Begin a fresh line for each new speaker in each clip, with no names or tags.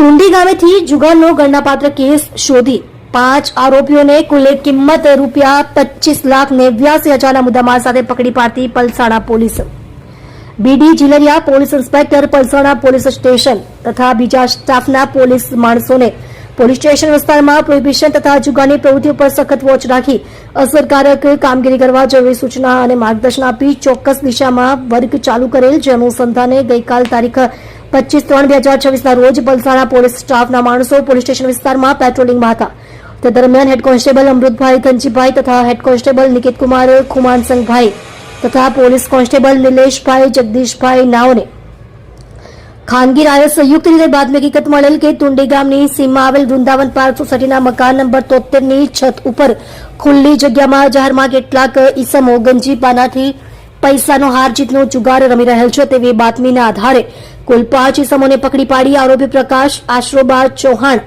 Tundi ગામેથી જુગારનો ગણનાપાત્ર case શોધી 5 આરોપીઓને કુલ કિંમત ₹25,89,000 મુદ્દામાલ સાથે પકડી પાડતી Palsana police. B D Jilariya police inspector Palsana police station તથા બીજા સ્ટાફના પોલીસ માણસોને પોલીસ સ્ટેશન વિસ્તારમાં પ્રોહિબિશન તથા જુગારની પ્રવૃત્તિઓ પર સખત વોચ રાખી અસરકારક કામગીરી કરવા જરૂરી સૂચના અને માર્ગદર્શન આપી ચોક્કસ દિશામાં વર્ક ચાલુ કરેલ, જે અનુસંધાને ગઈકાલ તારીખ 25/3/2026 રોજ પલસાણા પોલીસ સ્ટાફના માણસો પોલીસ સ્ટેશન વિસ્તારમાં પેટ્રોલિંગમાં હતા। તે દરમિયાન હેડ કોન્સ્ટેબલ અમૃતભાઈ ધનજીભાઈ તથા હેડ કોન્સ્ટેબલ નિકેતકુમાર ખુમાનસંગભાઈ તથા પોલીસ કોન્સ્ટેબલ નિલેશભાઈ જગદીશભાઈ નાઓને ખાનગી રાહે સંયુક્ત રીતે બાતમી હકીકત મળેલ કે ટુંડી ગામની સીમમાં આવેલ વૃંદાવન પાર્ક સોસાયટીના મકાન નંબર 73 ની છત ઉપર ખુલ્લી જગ્યામાં જાહેરમાં કેટલાક ઈસમો ગંજી પાનાથી પૈસાનો હાર જીતનો જુગાર રમી રહેલ છે તેવી બાતમીના આધારે કુલ 5 ઈસમોને પકડી પાડી આરોપી પ્રકાશ આશરોબા ચૌહાણ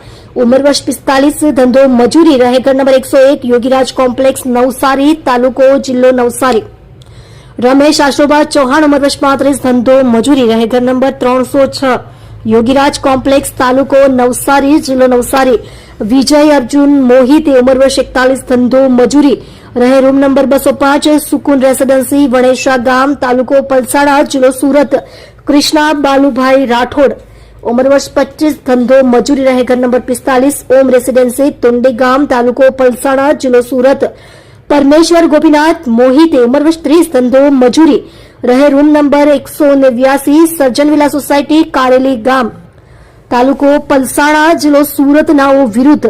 ઉંમર વર્ષ 45 ધંધો મજૂરી રહે ઘર નંબર 101 યોગીરાજ કોમ્પ્લેક્સ નવસારી તાલુકો જિલ્લો નવસારી, રમેશ આશરોબા ચૌહાણ ઉંમર વર્ષ 35 ધંધો મજૂરી રહે ઘર નંબર 306 યોગીરાજ કોમ્પ્લેક્સ તાલુકો નવસારી જિલ્લો નવસારી, વિજય અર્જુન મોહિતે ઉંમર વર્ષ 41 ધંધો મજૂરી રહે રૂમ નંબર 205 સુકુન રેસીડેન્સી વણેશા ગામ તાલુકો પલસાણા જિલ્લો સુરત, કૃષ્ણા બાલુભાઈ રાઠોડ ઉંમર વર્ષ 25 ધંધો મજૂરી રહે ઘર નંબર 45 ઓમ રેસીડેન્સી ટુંડી ગામ તાલુકો પલસાણા જિલ્લો સુરત, પરમેશ્વર ગોપીનાથ મોહિતે ઉંમર વર્ષ 30 ધંધો મજૂરી રહે રૂમ નંબર 189 સર્જન વિલા સોસાયટી કારેલી ગામ તાલુકો પલસાણા જિલ્લો સુરત નાઓ વિરુદ્ધ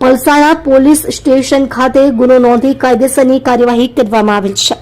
પલસાણા પોલીસ સ્ટેશન ખાતે ગુનો નોંધી કાયદેસરની કાર્યવાહી કરવામાં આવેલ છે।